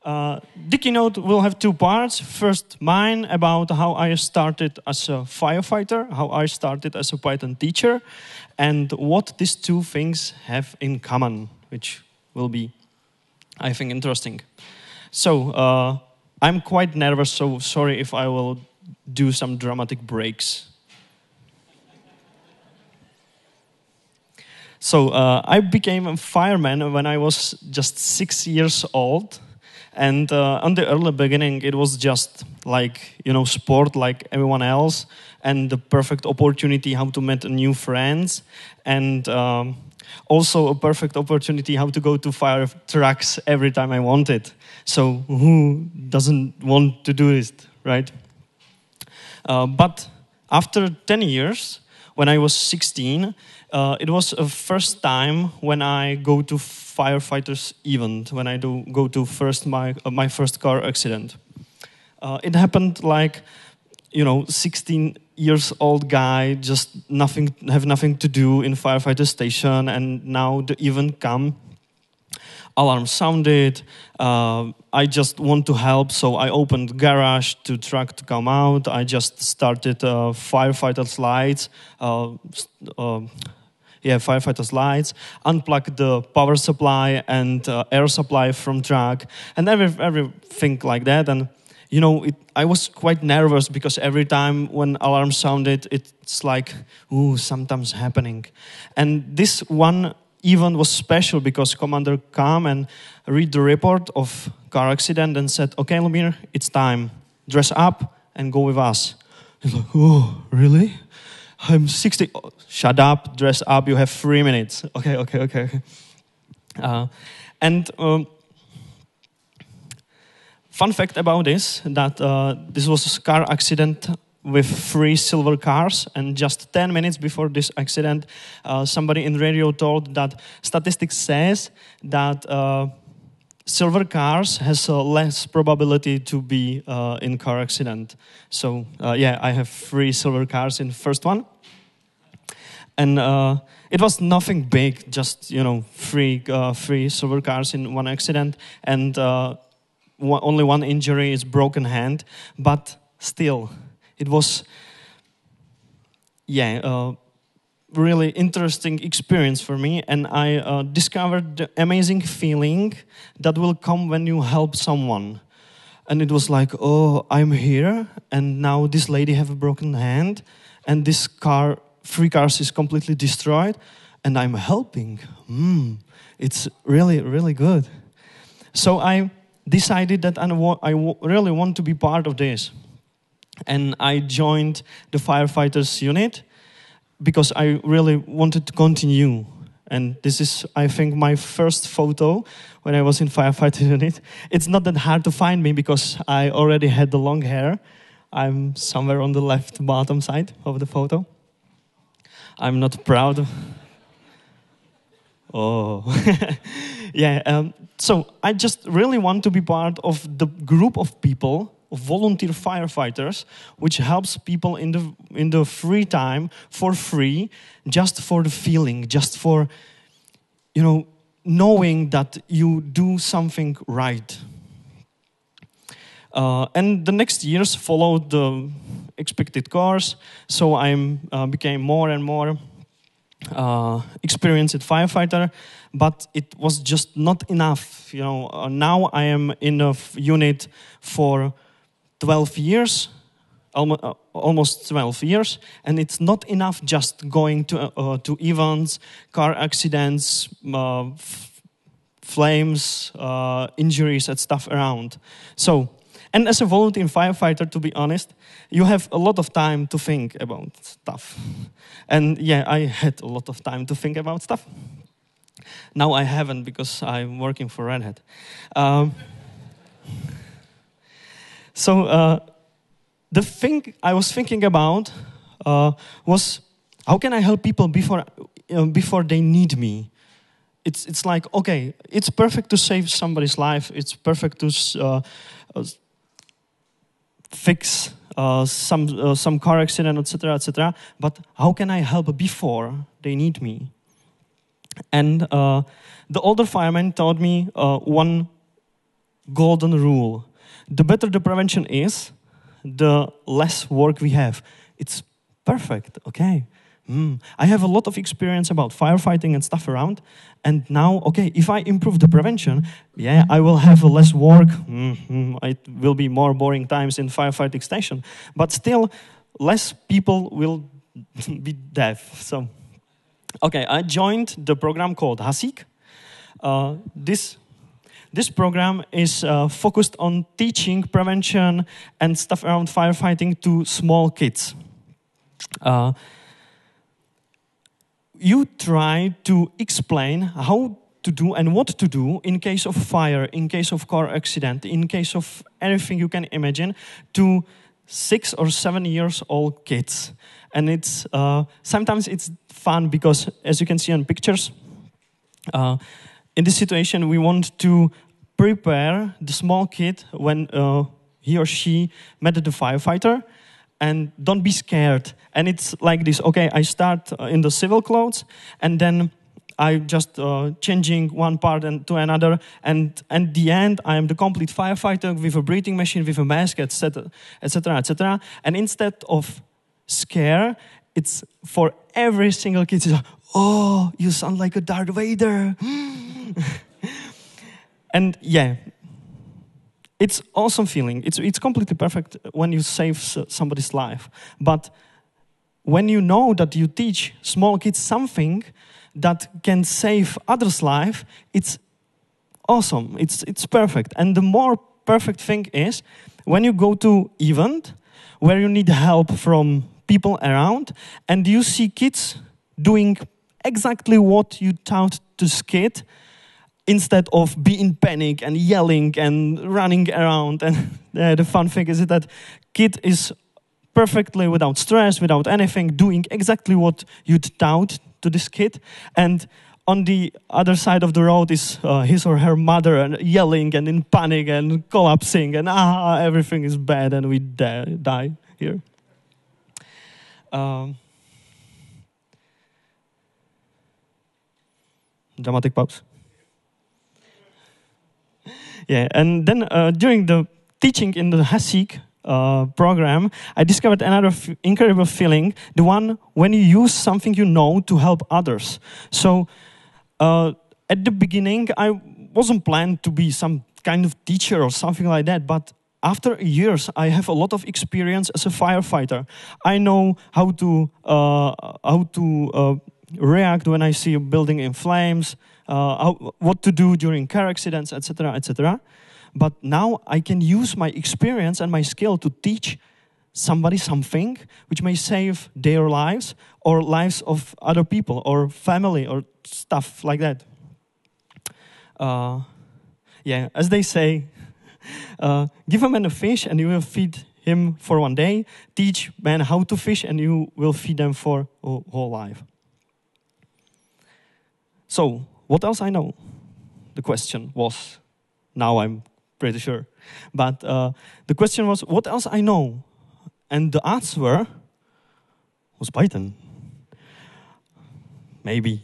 The keynote will have two parts. First, mine about how I started as a firefighter, how I started as a Python teacher, and what these two things have in common, which will be, I think, interesting. So, I'm quite nervous, so sorry if I will do some dramatic breaks. So, I became a fireman when I was just 6 years old. And on the early beginning, it was just like, sport like everyone else, and the perfect opportunity how to meet new friends, and also a perfect opportunity how to go to fire trucks every time I wanted. So who doesn't want to do it, right? But after 10 years, when I was 16, it was a first time when I go to firefighters event, when I go to my first car accident. It happened like, 16 years old guy, just have nothing to do in firefighter station, and now the event come. Alarm sounded. I just want to help, so I opened garage to truck to come out. I just started firefighter's lights. Firefighter's lights, unplug the power supply and air supply from truck, and everything like that. And I was quite nervous because every time when alarm sounded, it's like, ooh, something's happening. And this one event was special because commander came and read the report of car accident and said, "Okay, Lumir, it's time. Dress up and go with us." He's like, "Oh, really? I'm 60. Oh, shut up, dress up, you have 3 minutes. Okay. Fun fact about this, that this was a car accident with 3 silver cars, and just 10 minutes before this accident, somebody in radio told that statistics says that silver cars has a less probability to be in car accident. So I have 3 silver cars in the first one. And it was nothing big, just, 3 silver cars in one accident, and only one injury is broken hand. But still, it was, really interesting experience for me, and I discovered the amazing feeling that will come when you help someone. And it was like, oh, I'm here, and now this lady have a broken hand, and this 3 cars is completely destroyed, and I'm helping. It's really, really good. So I decided that I really want to be part of this. And I joined the firefighters unit because I really wanted to continue. And this is, I think, my first photo when I was in firefighter unit. It's not that hard to find me because I already had the long hair. I'm somewhere on the left bottom side of the photo. I'm not proud. Oh. So I just really want to be part of the group of people, of volunteer firefighters, which helps people in the free time for free, just for the feeling, just for, knowing that you do something right. And the next years followed the expected course, so I became more and more experienced firefighter, but it was just not enough. Now I am in a unit for 12 years, almost 12 years, and it's not enough just going to events, car accidents, flames, injuries and stuff around. So. And as a volunteer firefighter, to be honest, you have a lot of time to think about stuff. And I had a lot of time to think about stuff. Now I haven't because I'm working for Red Hat. The thing I was thinking about was, how can I help people before they need me? It's like, okay, it's perfect to save somebody's life. It's perfect to fix some car accident, etc., etc. But how can I help before they need me? And the older fireman told me one golden rule. The better the prevention is, the less work we have. It's perfect, okay. I have a lot of experience about firefighting and stuff around, and now, okay, if I improve the prevention, yeah, I will have less work. It will be more boring times in firefighting station, but still, less people will be deaf. So, okay, I joined the program called HASIK. This program is focused on teaching prevention and stuff around firefighting to small kids. You try to explain how to do and what to do in case of fire, in case of car accident, in case of anything you can imagine, to 6 or 7 years old kids. And it's sometimes it's fun because, as you can see on pictures, in this situation we want to prepare the small kid when he or she met the firefighter, and don't be scared. And it's like this, okay, I start in the civil clothes, and then I just changing one part to another, and at the end, I am the complete firefighter with a breathing machine, with a mask, etc., etc., etc. And instead of scare, it's for every single kid, it's, oh, you sound like a Darth Vader. And yeah, it's awesome feeling. It's completely perfect when you save somebody's life. But when you know that you teach small kids something that can save others' life, it's awesome. It's perfect. And the more perfect thing is when you go to event where you need help from people around, and you see kids doing exactly what you taught to this kid, instead of being in panic and yelling and running around. And the fun thing is that kid is perfectly without stress, without anything, doing exactly what you taught to this kid. And on the other side of the road is his or her mother and yelling and in panic and collapsing and everything is bad and we die here. Dramatic pause. Yeah, and then during the teaching in the HASIK program, I discovered another incredible feeling, the one when you use something you know to help others. So at the beginning, I wasn't planned to be some kind of teacher or something like that, but after years, I have a lot of experience as a firefighter. I know how to react when I see a building in flames, what to do during car accidents, etc., etc. But now I can use my experience and my skill to teach somebody something which may save their lives or lives of other people or family or stuff like that. Yeah, as they say, give a man a fish and you will feed him for one day. Teach men how to fish and you will feed them for a whole life. So, what else I know? The question was, now I'm pretty sure. But the question was, what else I know? And the answer was Python. Maybe.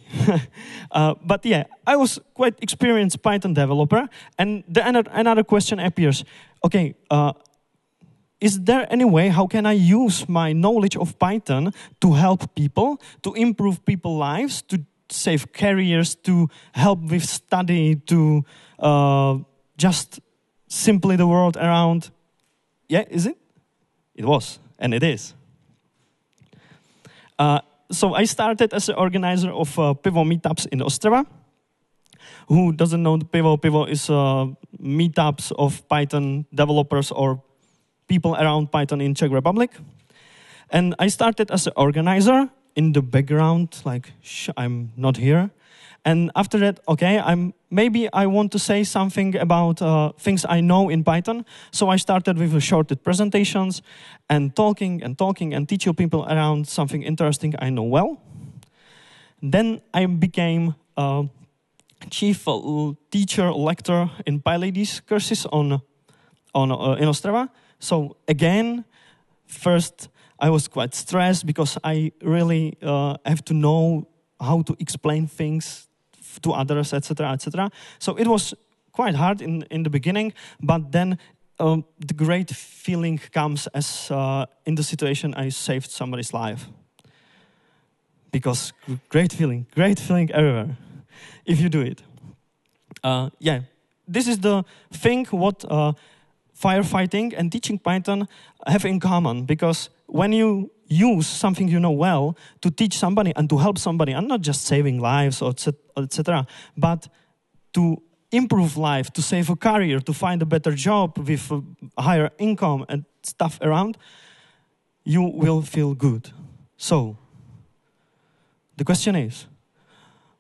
But yeah, I was quite experienced Python developer. And another question appears. Okay, is there any way how can I use my knowledge of Python to help people, to improve people's lives, to save careers, to help with study, to just simply the world around? Yeah, is it? It was, and it is. So I started as an organizer of Pivo meetups in Ostrava. Who doesn't know the Pivo? Pivo is meetups of Python developers or people around Python in Czech Republic. And I started as an organizer in the background, like, I'm not here. And after that, okay, maybe I want to say something about things I know in Python. So I started with short presentations and talking and teaching people around something interesting I know well. Then I became chief teacher lecturer in PyLadies courses in Ostrava. So again, first I was quite stressed because I really have to know how to explain things to others, etc., etc. So it was quite hard in the beginning, but then the great feeling comes as in the situation I saved somebody's life. Because great feeling everywhere, if you do it. Yeah, this is the thing what firefighting and teaching Python have in common, because when you use something you know well to teach somebody and to help somebody, and not just saving lives or etc., but to improve life, to save a career, to find a better job with a higher income and stuff around, you will feel good. So, the question is,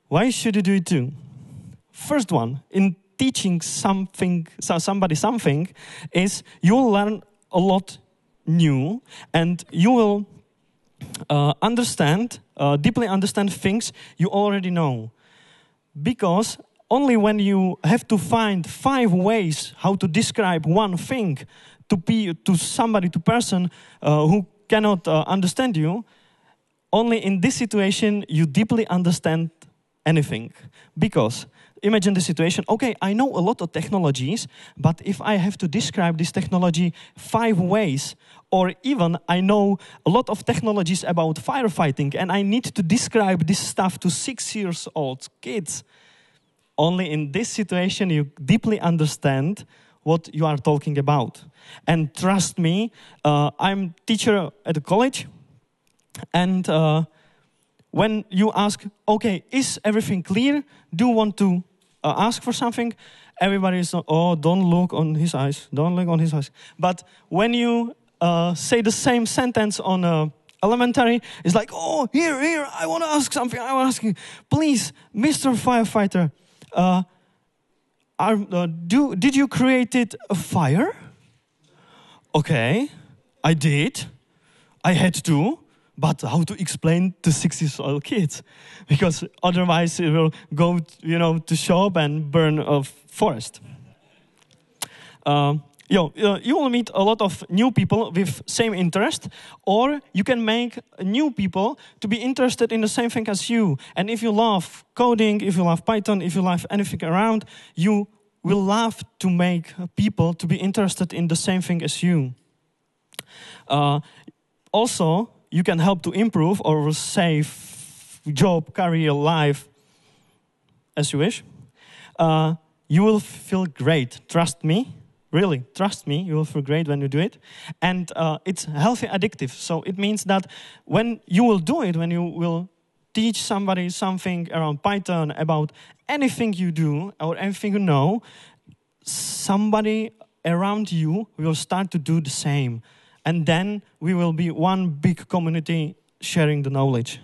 why should you do it too? First one, in teaching somebody something, is you will learn a lot new, and you will deeply understand things you already know. Because only when you have to find 5 ways how to describe one thing to somebody, to person who cannot understand you, only in this situation you deeply understand anything. Because imagine the situation, okay, I know a lot of technologies, but if I have to describe this technology 5 ways, or even I know a lot of technologies about firefighting and I need to describe this stuff to 6-year-old kids, only in this situation you deeply understand what you are talking about. And trust me, I'm teacher at a college, and when you ask, okay, is everything clear? Do you want to ask for something? Everybody is, oh, don't look on his eyes. Don't look on his eyes. But when you say the same sentence on elementary, it's like, oh, here, I want to ask something. I want to ask you, please, Mr. Firefighter, did you create a fire? Okay, I did. I had to. But how to explain to 6-year-old kids? Because otherwise it will go, to shop and burn a forest. You will meet a lot of new people with same interest, or you can make new people to be interested in the same thing as you. And if you love coding, if you love Python, if you love anything around, you will love to make people to be interested in the same thing as you. Also, you can help to improve or save job, career, life, as you wish. You will feel great. Trust me. Really, trust me. You will feel great when you do it. And it's healthy addictive. So it means that when you will do it, when you will teach somebody something around Python, about anything you do or anything you know, somebody around you will start to do the same. And then we will be one big community sharing the knowledge.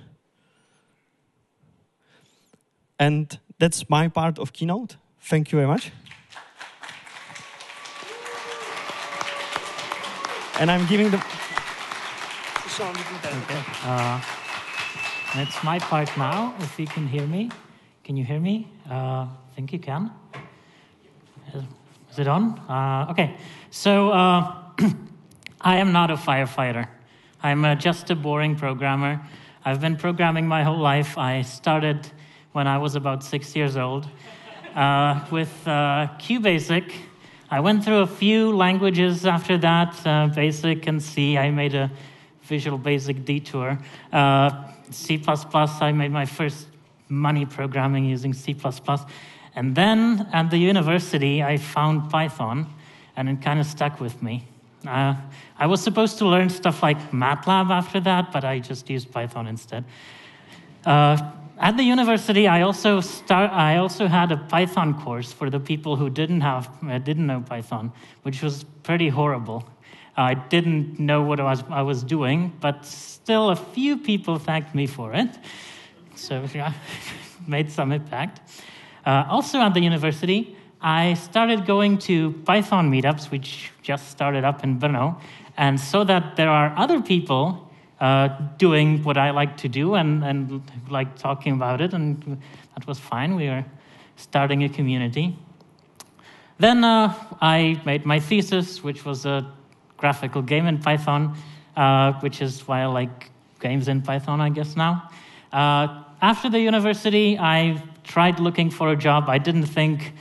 And that's my part of keynote. Thank you very much. And I'm giving the... Okay. It's my part now, if you can hear me. Can you hear me? I think you can. Is it on? Okay. So... I am not a firefighter. I'm just a boring programmer. I've been programming my whole life. I started when I was about 6 years old with QBasic. I went through a few languages after that, Basic and C. I made a Visual Basic detour. C++, I made my first money programming using C++. And then at the university, I found Python, and it kind of stuck with me. I was supposed to learn stuff like MATLAB after that, but I just used Python instead. At the university, I also had a Python course for the people who didn't know Python, which was pretty horrible. I didn't know what I was doing, but still a few people thanked me for it. So yeah, made some impact. Also at the university, I started going to Python meetups, which just started up in Brno, and so that there are other people doing what I like to do and like talking about it, and that was fine. We are starting a community. Then I made my thesis, which was a graphical game in Python, which is why I like games in Python, I guess now. After the university, I tried looking for a job. I didn't think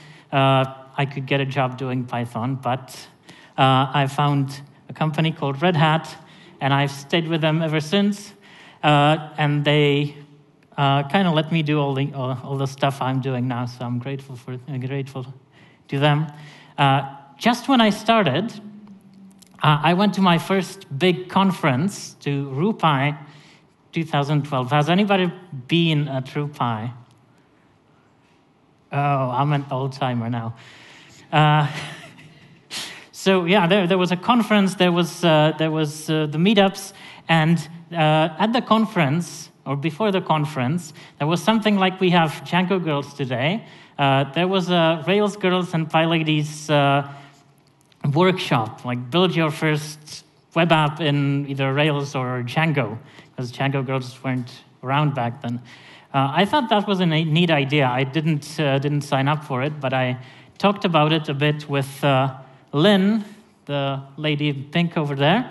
I could get a job doing Python, but I found a company called Red Hat, and I've stayed with them ever since. And they kind of let me do all the stuff I'm doing now, so I'm grateful to them. Just when I started, I went to my first big conference, to RuPi 2012. Has anybody been at RuPi? Oh, I'm an old-timer now. So yeah, there was a conference, there was the meetups, and at the conference, or before the conference, there was something like we have Django Girls today. There was a Rails Girls and PyLadies workshop, like build your first web app in either Rails or Django, because Django Girls weren't around back then. I thought that was a neat idea. I didn't sign up for it, but I talked about it a bit with Lynn, the lady in pink over there,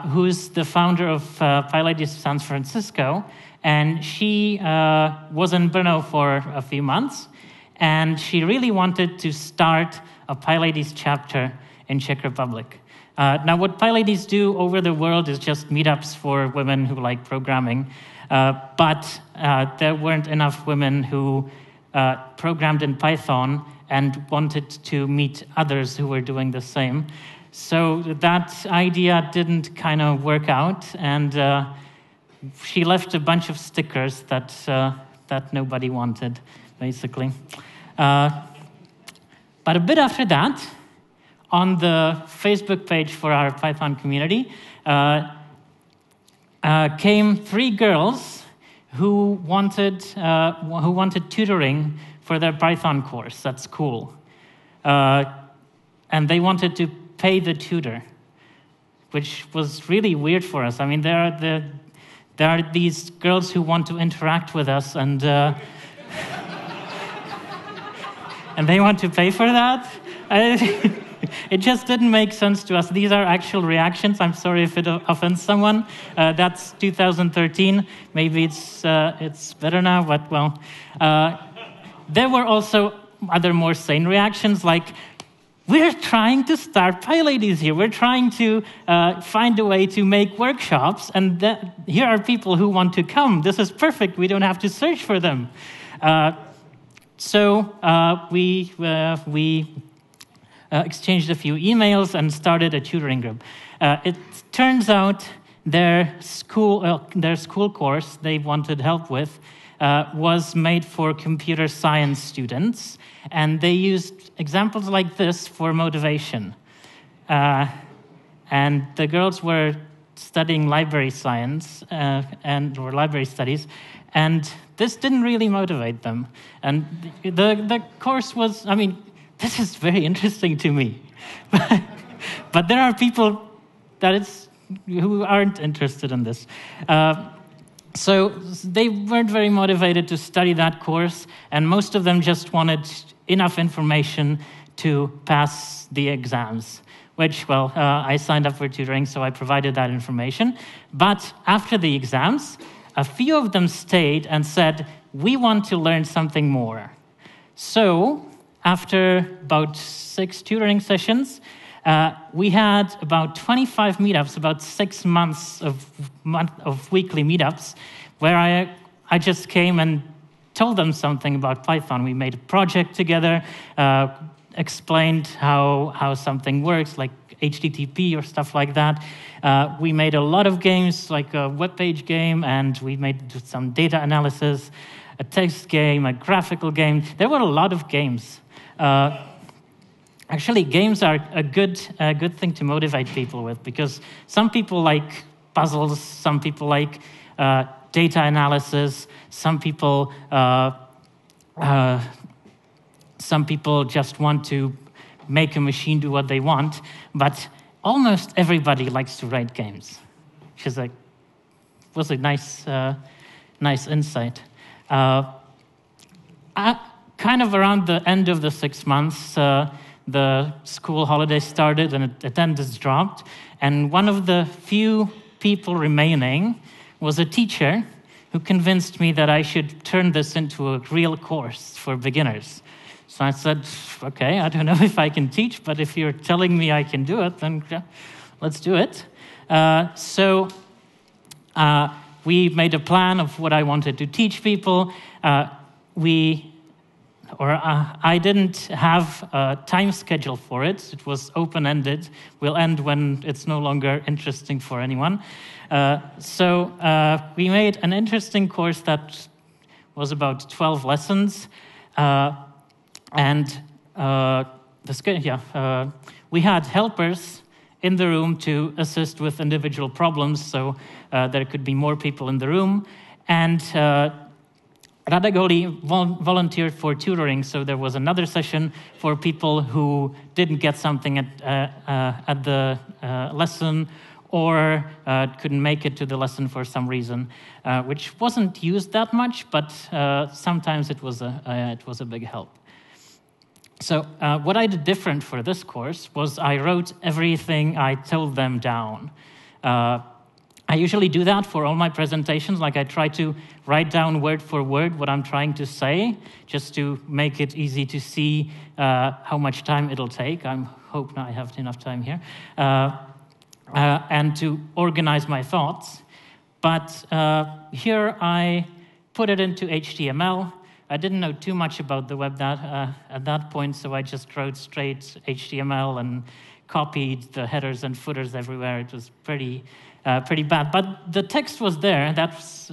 who's the founder of PyLadies San Francisco, and she was in Brno for a few months, and she really wanted to start a PyLadies chapter in Czech Republic. Now, what PyLadies do over the world is just meetups for women who like programming, but there weren't enough women who programmed in Python and wanted to meet others who were doing the same. So that idea didn't kind of work out, and she left a bunch of stickers that nobody wanted, basically. But a bit after that, on the Facebook page for our Python community, came 3 girls who wanted tutoring for their Python course at school, and they wanted to pay the tutor, which was really weird for us. I mean, there are these girls who want to interact with us, and and they want to pay for that. It just didn't make sense to us. These are actual reactions. I'm sorry if it offends someone. That's 2013. Maybe it's better now, but well. There were also other more sane reactions, like, we're trying to start PyLadies here. We're trying to find a way to make workshops, and here are people who want to come. This is perfect. We don't have to search for them. So we exchanged a few emails and started a tutoring group. It turns out their school course they wanted help with was made for computer science students, and they used examples like this for motivation. And the girls were studying library science or library studies, and this didn't really motivate them. And the course was, I mean, this is very interesting to me. But there are people who aren't interested in this. So they weren't very motivated to study that course, and most of them just wanted enough information to pass the exams, which, well, I signed up for tutoring, so I provided that information. But after the exams, a few of them stayed and said, we want to learn something more. So after about 6 tutoring sessions, we had about 25 meetups, about 6 months of weekly meetups, where I just came and told them something about Python. We made a project together, explained how something works, like HTTP or stuff like that. We made a lot of games, like a web page game, and we made some data analysis, a text game, a graphical game. There were a lot of games. Actually, games are a good thing to motivate people with, because some people like puzzles, some people like data analysis, some people just want to make a machine do what they want, but almost everybody likes to write games, which is was a nice insight. Kind of around the end of the 6 months, the school holidays started and attendance dropped, and one of the few people remaining was a teacher who convinced me that I should turn this into a real course for beginners. So I said, okay, I don't know if I can teach, but if you're telling me I can do it, then let's do it. So we made a plan of what I wanted to teach people. I didn't have a time schedule for it. It was open-ended. We'll end when it's no longer interesting for anyone. So we made an interesting course that was about 12 lessons. We had helpers in the room to assist with individual problems, so there could be more people in the room. And Radagoli volunteered for tutoring, so there was another session for people who didn't get something at the lesson or couldn't make it to the lesson for some reason, which wasn't used that much, but sometimes it was a big help. So what I did different for this course was I wrote everything I told them down. I usually do that for all my presentations, like I try to write down word for word what I'm trying to say, just to make it easy to see how much time it'll take. I hope I have enough time here. And to organize my thoughts. But here I put it into HTML. I didn't know too much about the web at that point, so I just wrote straight HTML and copied the headers and footers everywhere. It was pretty bad, but the text was there. That's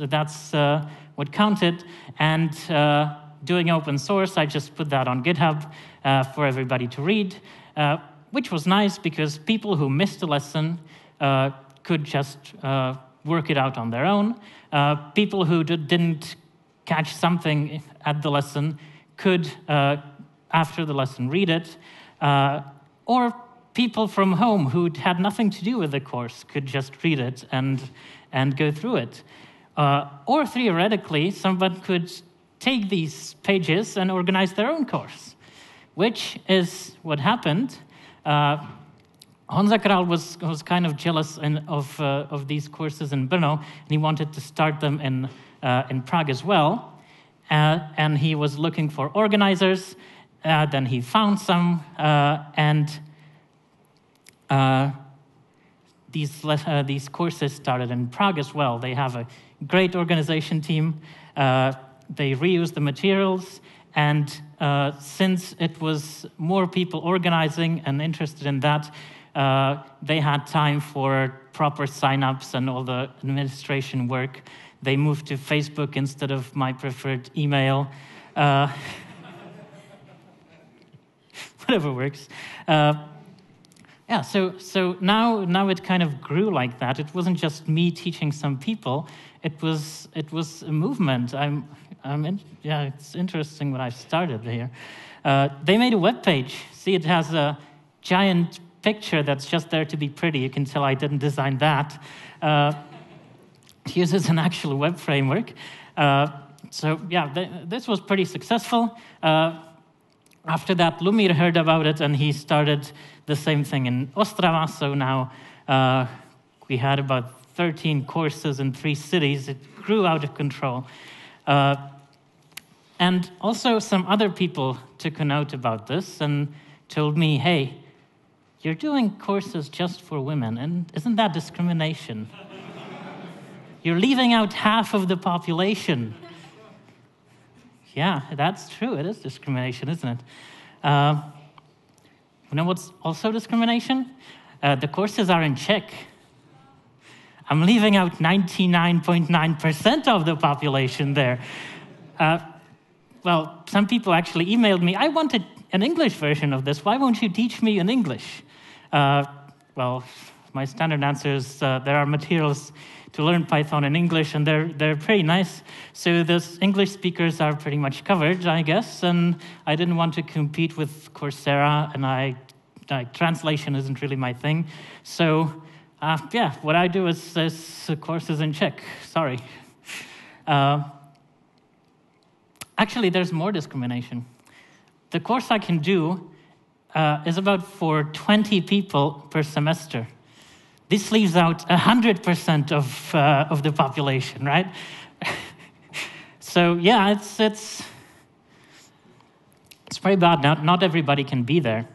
what counted. And doing open source, I just put that on GitHub for everybody to read, which was nice because people who missed a lesson could just work it out on their own. People who didn't catch something at the lesson could, after the lesson, read it. Or people from home who had nothing to do with the course could just read it and go through it. Or theoretically, someone could take these pages and organize their own course, which is what happened. Honza Kral was kind of jealous of these courses in Brno, and he wanted to start them in Prague as well. And he was looking for organizers. Then he found some, and these courses started in Prague as well. They have a great organization team. They reuse the materials, and since it was more people organizing and interested in that, they had time for proper sign-ups and all the administration work. They moved to Facebook instead of my preferred email. Whatever works. So now it kind of grew like that. It wasn't just me teaching some people. It was a movement. It's interesting what I started here. They made a web page. See, it has a giant picture that's just there to be pretty. You can tell I didn't design that. It uses an actual web framework. This was pretty successful. After that, Lumir heard about it, and he started the same thing in Ostrava. So now we had about 13 courses in 3 cities. It grew out of control. And also some other people took a note about this and told me, hey, you're doing courses just for women, and isn't that discrimination? You're leaving out half of the population. Yeah, that's true. It is discrimination, isn't it? You know what's also discrimination? The courses are in Czech. I'm leaving out 99.9% of the population there. Some people actually emailed me, I wanted an English version of this. Why won't you teach me in English? My standard answer is there are materials to learn Python in English, and they're pretty nice. So the English speakers are pretty much covered, I guess, and I didn't want to compete with Coursera, and translation isn't really my thing. So, what I do is courses in Czech. Sorry. Actually, there's more discrimination. The course I can do is about for 20 people per semester. This leaves out 100% of the population, right? So yeah, it's very bad. Not everybody can be there.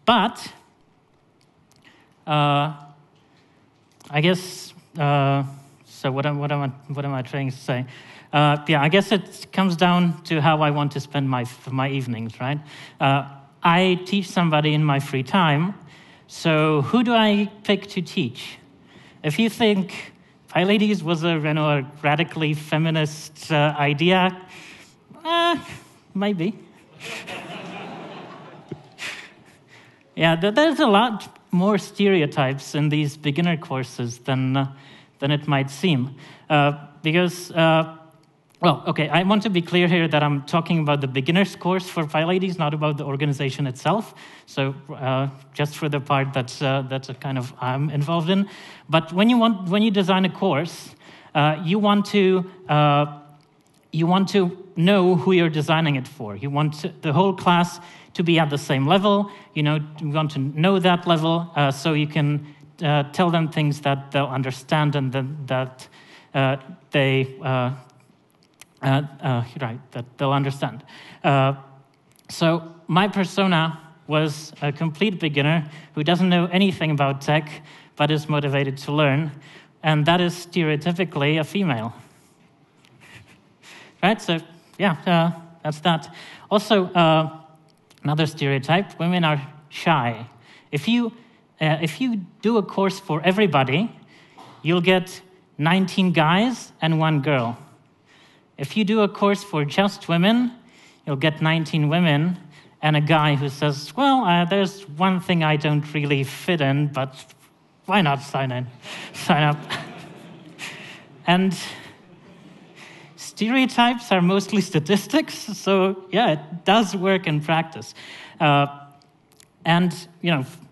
But I guess, so what am I trying to say? I guess it comes down to how I want to spend my evenings, right? I teach somebody in my free time, so who do I pick to teach? If you think PyLadies was a radically feminist idea, maybe. Yeah, there's a lot more stereotypes in these beginner courses than it might seem. Because, I want to be clear here that I'm talking about the beginner's course for PyLadies, not about the organization itself. So just for the part that's a kind of I'm involved in. But when you design a course, you want to know who you're designing it for. You want the whole class to be at the same level. You want to know that level so you can tell them things that they'll understand and that they'll understand. So my persona was a complete beginner who doesn't know anything about tech but is motivated to learn, and that is stereotypically a female. Right? So that's that. Also, another stereotype: women are shy. If you do a course for everybody, you'll get 19 guys and 1 girl. If you do a course for just women, you'll get 19 women and a guy who says, well, there's one thing I don't really fit in, but why not sign up? And stereotypes are mostly statistics, so yeah, it does work in practice. And,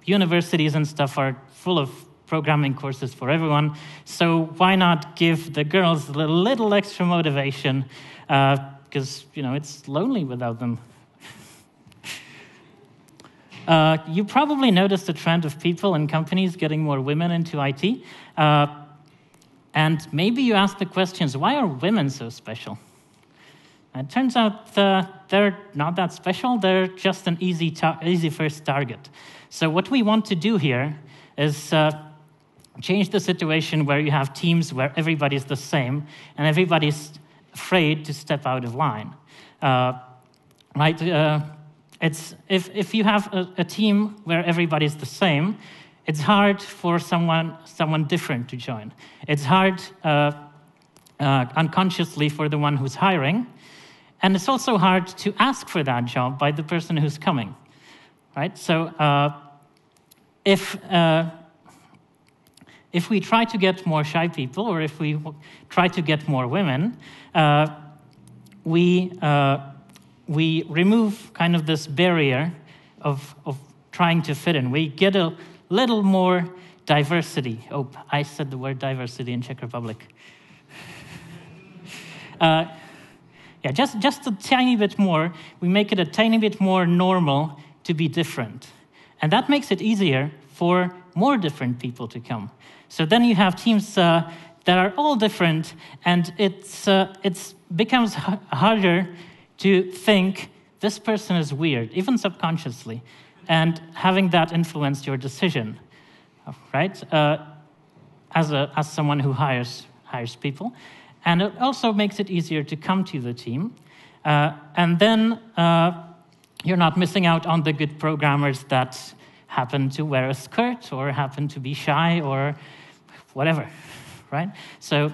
universities and stuff are full of programming courses for everyone, so why not give the girls a little extra motivation, because, it's lonely without them. You probably noticed the trend of people and companies getting more women into IT, and maybe you ask the questions, why are women so special? It turns out they're not that special, they're just an easy first target. So what we want to do here is change the situation where you have teams where everybody's the same and everybody's afraid to step out of line. It's if you have a team where everybody's the same, it's hard for someone different to join. It's hard unconsciously for the one who's hiring, and it's also hard to ask for that job by the person who's coming, right? So if we try to get more shy people, or if we try to get more women, we remove kind of this barrier of trying to fit in. We get a little more diversity. Oh, I said the word diversity in Czech Republic. Just a tiny bit more. We make it a tiny bit more normal to be different. And that makes it easier for more different people to come. So then you have teams that are all different, and it becomes harder to think this person is weird, even subconsciously, and having that influence your decision, right? As someone who hires people, and it also makes it easier to come to the team, and then you're not missing out on the good programmers that happen to wear a skirt or happen to be shy or whatever, right? So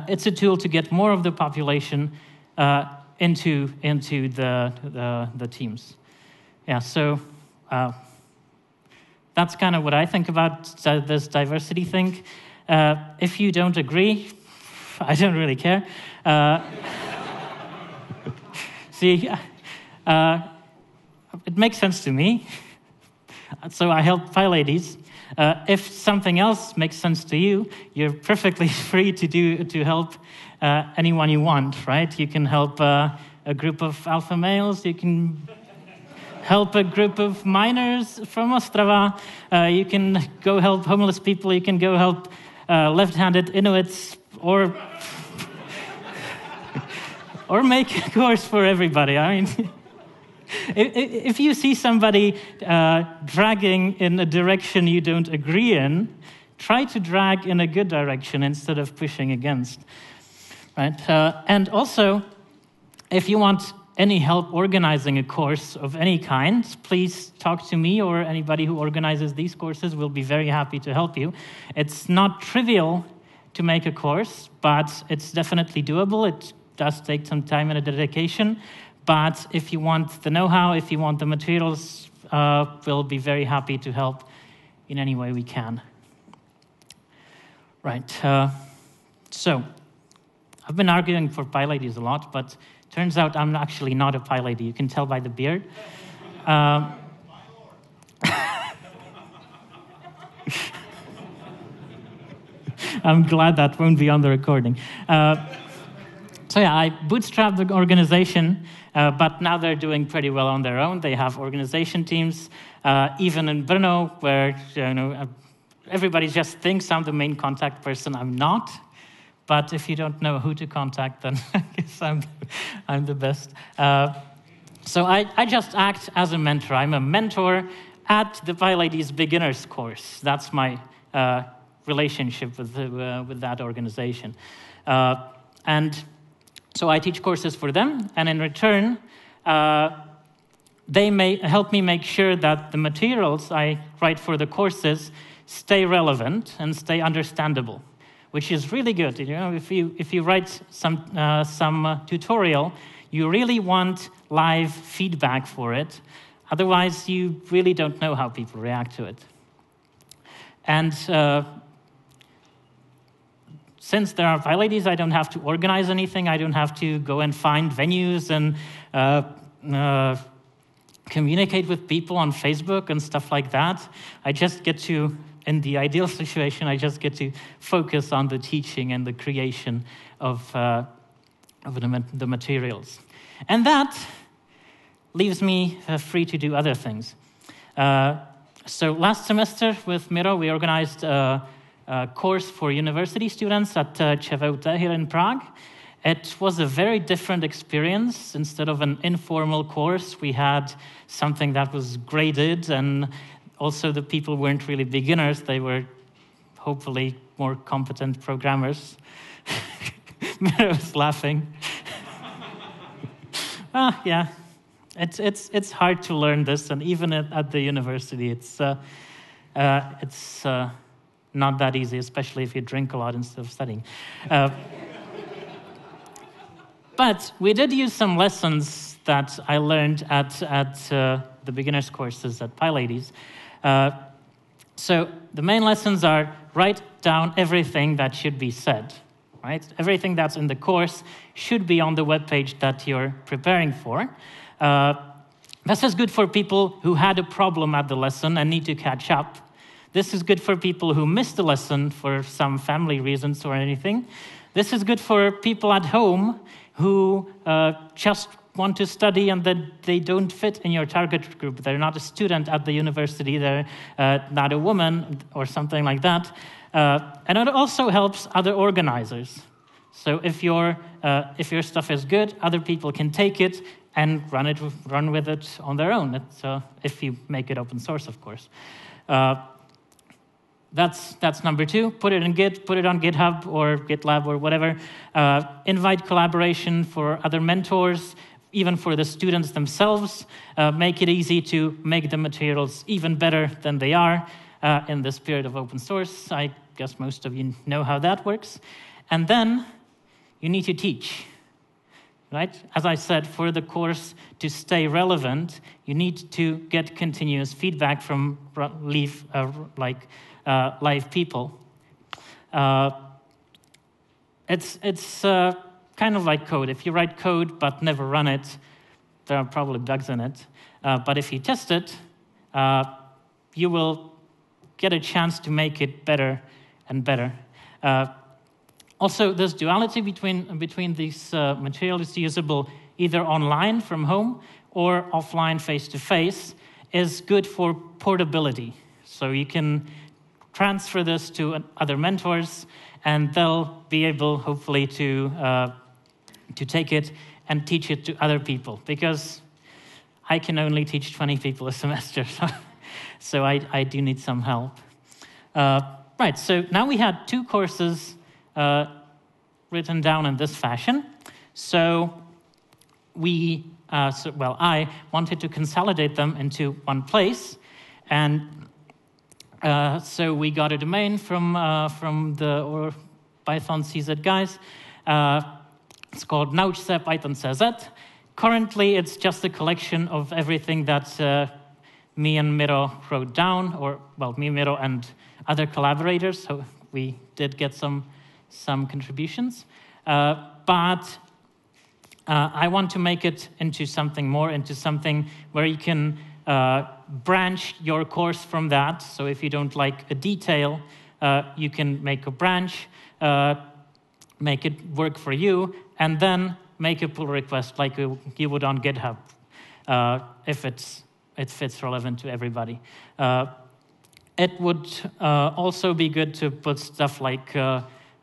it's a tool to get more of the population into the teams. Yeah, so that's kind of what I think about this diversity thing. If you don't agree, I don't really care. See, it makes sense to me. So I help PyLadies. If something else makes sense to you, you're perfectly free to help anyone you want, right? You can help a group of alpha males. You can help a group of miners from Ostrava. You can go help homeless people. You can go help left-handed Inuits, or make a course for everybody. I mean, If you see somebody dragging in a direction you don't agree in, try to drag in a good direction instead of pushing against. Right? And also, if you want any help organizing a course of any kind, please talk to me or anybody who organizes these courses. We'll be very happy to help you. It's not trivial to make a course, but it's definitely doable. It does take some time and a dedication. But if you want the know-how, if you want the materials, we'll be very happy to help in any way we can. Right. So I've been arguing for PyLadies a lot, but turns out I'm actually not a PyLady. You can tell by the beard. I'm glad that won't be on the recording. So yeah, I bootstrapped the organization, but now they're doing pretty well on their own. They have organization teams, even in Brno, where everybody just thinks I'm the main contact person. I'm not. But if you don't know who to contact, then I guess I'm the best. So I just act as a mentor. I'm a mentor at the PyLadies Beginners course. That's my relationship with that organization. And so I teach courses for them, and in return, they may help me make sure that the materials I write for the courses stay relevant and stay understandable, which is really good. If you write some tutorial, you really want live feedback for it. Otherwise, you really don't know how people react to it. And since there are PyLadies, I don't have to organize anything. I don't have to go and find venues and communicate with people on Facebook and stuff like that. I just get to, in the ideal situation, I just get to focus on the teaching and the creation of the materials. And that leaves me free to do other things. So last semester with Miro, we organized a course for university students at ČVUT here in Prague. It was a very different experience. Instead of an informal course, we had something that was graded, and also the people weren't really beginners. They were hopefully more competent programmers. Miro was laughing. Yeah, it's hard to learn this, and even at the university, it's not that easy, especially if you drink a lot instead of studying. But we did use some lessons that I learned at the beginners courses at PyLadies. So the main lessons are: write down everything that should be said. Right? Everything that's in the course should be on the webpage that you're preparing for. This is good for people who had a problem at the lesson and need to catch up. This is good for people who missed the lesson for some family reasons or anything. This is good for people at home who just want to study and that they don't fit in your target group. They're not a student at the university. They're not a woman or something like that. And it also helps other organizers. So if your stuff is good, other people can take it and run with it on their own. If you make it open source, of course. That's number 2. Put it in Git, put it on GitHub or GitLab or whatever. Invite collaboration for other mentors, even for the students themselves. Make it easy to make the materials even better than they are in the spirit of open source. I guess most of you know how that works. And then you need to teach. Right? As I said, for the course to stay relevant, you need to get continuous feedback from live people. It's kind of like code. If you write code but never run it, there are probably bugs in it. But if you test it, you will get a chance to make it better and better. Also, this duality between these materials is usable either online from home or offline face-to-face is good for portability. So you can transfer this to other mentors, and they'll be able, hopefully, to take it and teach it to other people. Because I can only teach 20 people a semester, so I do need some help. Right, so now we had 2 courses written down in this fashion. So I wanted to consolidate them into one place, and so we got a domain from the Python CZ guys. It's called nauczse Python CZ. Currently, it's just a collection of everything that me and Miro wrote down, me, Miro, and other collaborators. So we did get some contributions, but I want to make it into something more, into something where you can branch your course from that. So if you don't like a detail, you can make a branch, make it work for you, and then make a pull request like you would on GitHub if it fits relevant to everybody. It would also be good to put stuff like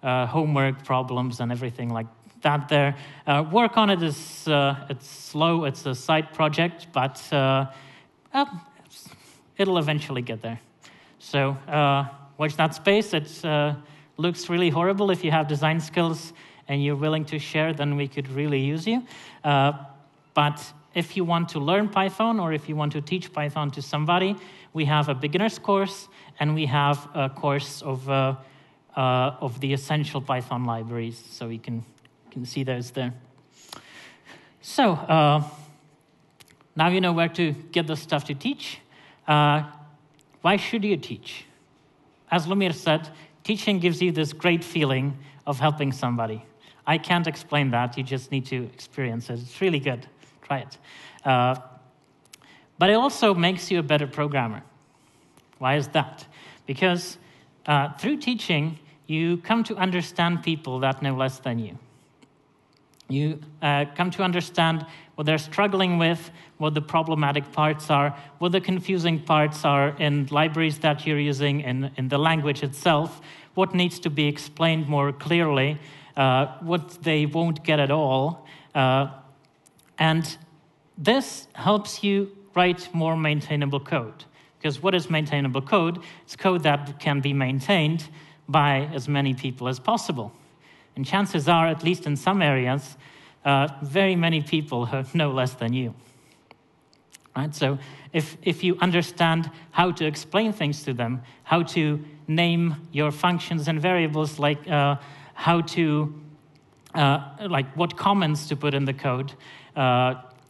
homework problems and everything like that there. Work on it is it's slow. It's a side project, but it'll eventually get there. So watch that space. It looks really horrible. If you have design skills and you're willing to share, then we could really use you. But if you want to learn Python or if you want to teach Python to somebody, we have a beginner's course and we have a course of the essential Python libraries. So you can see those there. So now you know where to get the stuff to teach. Why should you teach? As Lumir said, teaching gives you this great feeling of helping somebody. I can't explain that. You just need to experience it. It's really good. Try it. But it also makes you a better programmer. Why is that? Because through teaching, you come to understand people that know less than you. You come to understand what they're struggling with, what the problematic parts are, what the confusing parts are in libraries that you're using, in the language itself, what needs to be explained more clearly, what they won't get at all. And this helps you write more maintainable code. Because what is maintainable code? It's code that can be maintained by as many people as possible. And chances are, at least in some areas, very many people know less than you. Right? So if you understand how to explain things to them, how to name your functions and variables, like how to, like what comments to put in the code,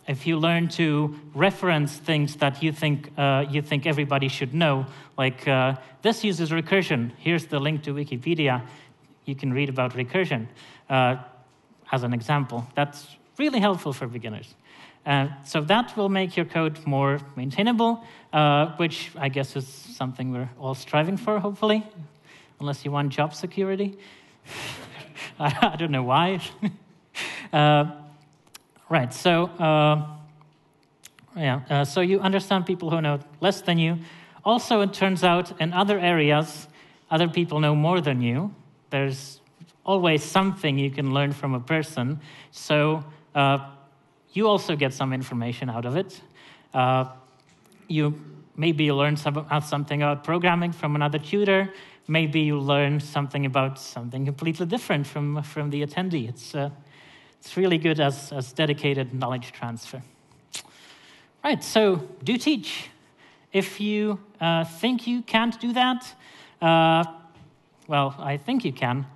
if you learn to reference things that you think everybody should know, like this uses recursion. Here's the link to Wikipedia. You can read about recursion as an example. That's really helpful for beginners. So that will make your code more maintainable, which I guess is something we're all striving for, hopefully, unless you want job security. I don't know why. Right, so so you understand people who know less than you. Also, it turns out in other areas, other people know more than you. There's always something you can learn from a person. So you also get some information out of it. Maybe you learn something about programming from another tutor. Maybe you learn something about something completely different from the attendee. It's really good as dedicated knowledge transfer. Right, so do teach. If you think you can't do that, well, I think you can.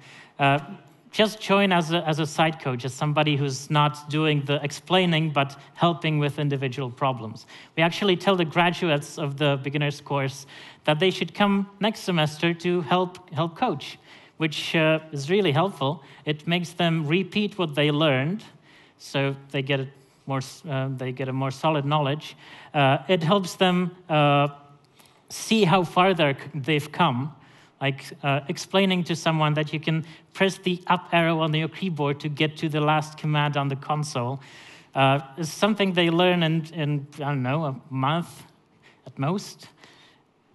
Just join as a side coach, as somebody who's not doing the explaining, but helping with individual problems. We actually tell the graduates of the beginner's course that they should come next semester to help coach, which is really helpful. It makes them repeat what they learned, so they get a more solid knowledge. It helps them see how far they've come. Like explaining to someone that you can press the up arrow on your keyboard to get to the last command on the console is something they learn in I don't know, a month at most.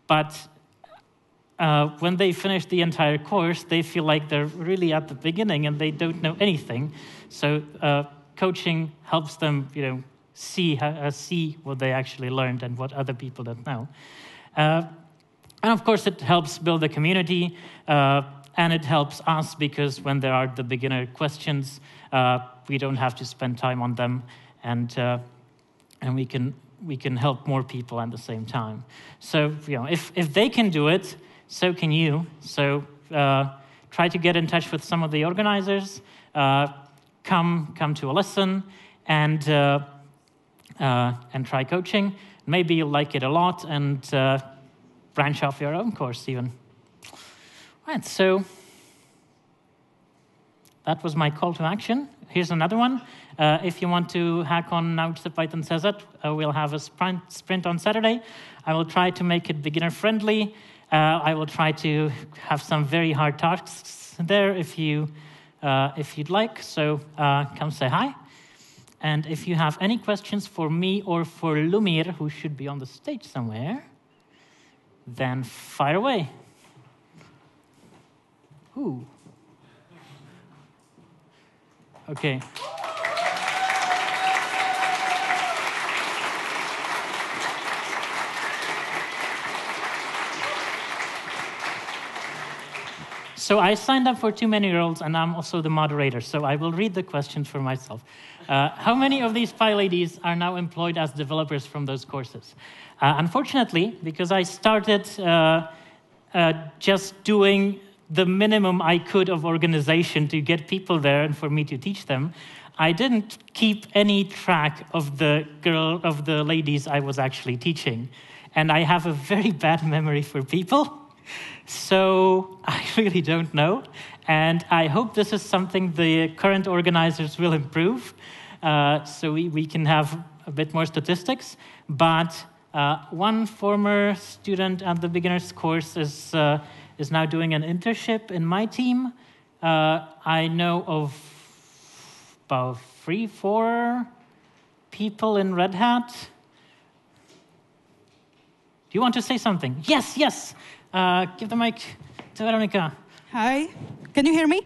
But when they finish the entire course, they feel like they're really at the beginning and they don't know anything. So coaching helps them, see what they actually learned and what other people don't know. And of course, it helps build a community, and it helps us because when there are the beginner questions, we don't have to spend time on them, and we can help more people at the same time. So if they can do it, so can you. So try to get in touch with some of the organizers. Come to a lesson and try coaching. Maybe you'll like it a lot and branch off your own course even. Right, so that was my call to action. Here's another one. If you want to hack on Nauč se Python CZ, we'll have a sprint on Saturday. I will try to make it beginner-friendly. I will try to have some very hard tasks there if you'd like. So come say hi. And if you have any questions for me or for Lumir, who should be on the stage somewhere, then fire away. Ooh. Okay. So I signed up for too many roles, and I'm also the moderator, so I will read the questions for myself. How many of these PyLadies are now employed as developers from those courses? Unfortunately, because I started just doing the minimum I could of organization to get people there and for me to teach them, I didn't keep any track of the ladies I was actually teaching. And I have a very bad memory for people. So I really don't know. And I hope this is something the current organizers will improve. So we can have a bit more statistics. But one former student at the beginner's course is now doing an internship in my team. I know of about 3-4 people in Red Hat. Do you want to say something? Yes. Give the mic to Veronica. Hi, can you hear me?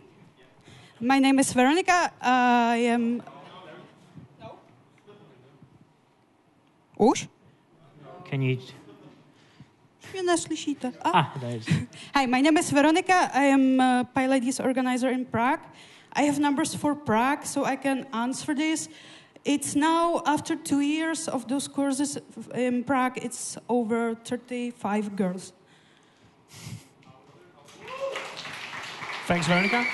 My name is Veronica. I am... No? Už? Can you... Mě neslyšíte. There it is. Hi, my name is Veronica. I am a PyLadies organizer in Prague. I have numbers for Prague, so I can answer this. It's now, after 2 years of those courses in Prague, it's over 35 girls. Thanks, Veronica.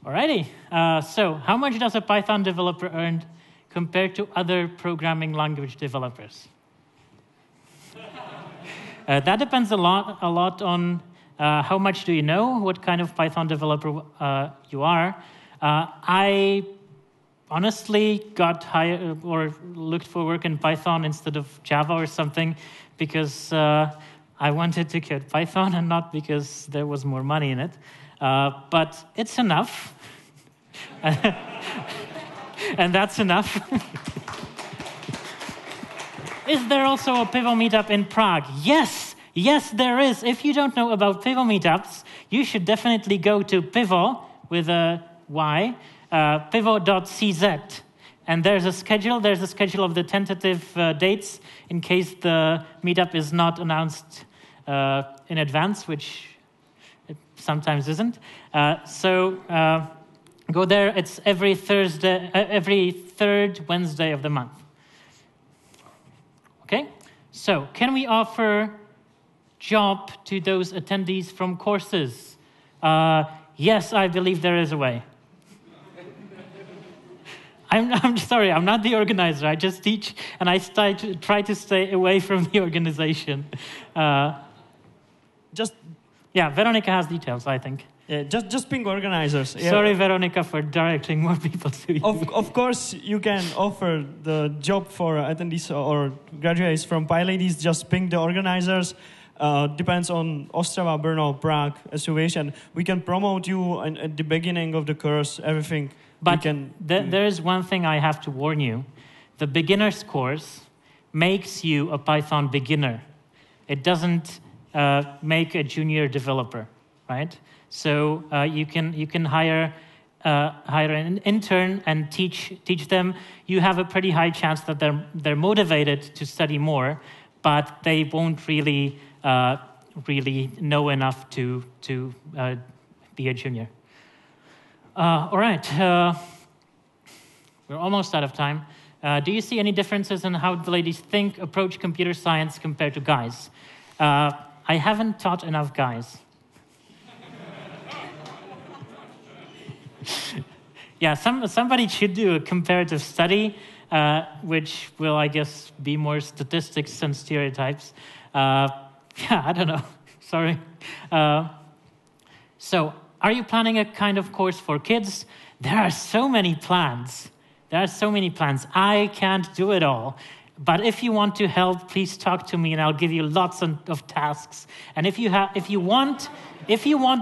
Alrighty. So how much does a Python developer earn compared to other programming language developers? That depends a lot on how much do you know, what kind of Python developer you are. I honestly got hired or looked for work in Python instead of Java or something because I wanted to code Python and not because there was more money in it. But it's enough. And that's enough. Is there also a Pivo meetup in Prague? Yes, there is. If you don't know about Pivo meetups, you should definitely go to Pivo with a Y, pivo.cz. And there's a schedule of the tentative dates in case the meetup is not announced in advance, which it sometimes isn't. So go there. It's every third Wednesday of the month. Okay? So can we offer job to those attendees from courses? Yes, I believe there is a way. I'm sorry, I'm not the organizer. I just teach, and I try to stay away from the organization. Veronica has details, I think. Yeah, just ping organizers. Yeah. Sorry, Veronica, for directing more people to you. Of course, you can offer the job for attendees or graduates from PyLadies. Just ping the organizers. Depends on Ostrava, Brno, Prague, situation. We can promote you at the beginning of the course, everything. But there is one thing I have to warn you. The beginner's course makes you a Python beginner. It doesn't make a junior developer, right? So you can hire an intern and teach them. You have a pretty high chance that they're motivated to study more, but they won't really know enough to be a junior. All right, we're almost out of time. Do you see any differences in how the ladies think, approach computer science compared to guys? I haven't taught enough guys. Yeah, somebody should do a comparative study, which will, I guess, be more statistics than stereotypes. Yeah, I don't know. Sorry. So, are you planning a kind of course for kids? There are so many plans. I can't do it all. But if you want to help, please talk to me, and I'll give you lots of tasks. And if you want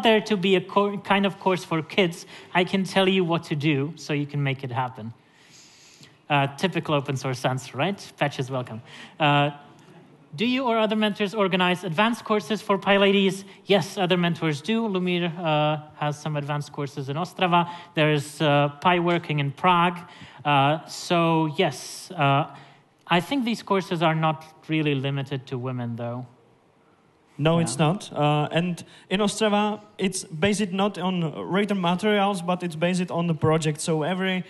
there to be a kind of course for kids, I can tell you what to do so you can make it happen. Typical open source answer, right? Patch is welcome. Do you or other mentors organize advanced courses for PyLadies? Yes, other mentors do. Lumir has some advanced courses in Ostrava. There's PyWorking in Prague. So yes, I think these courses are not really limited to women, though. No, it's not. And in Ostrava, it's based not on written materials, but it's based on the project. So every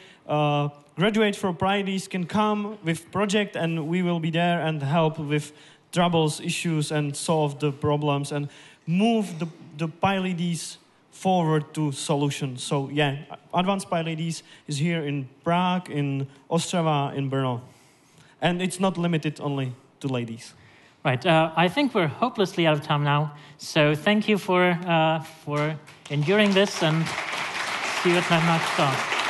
graduate from PyLadies can come with project, and we will be there and help with troubles, issues, and solve the problems and move the PyLadies forward to solutions. So yeah, Advanced PyLadies is here in Prague, in Ostrava, in Brno. And it's not limited only to ladies. Right. I think we're hopelessly out of time now. So thank you for enduring this, and see you at my next talk.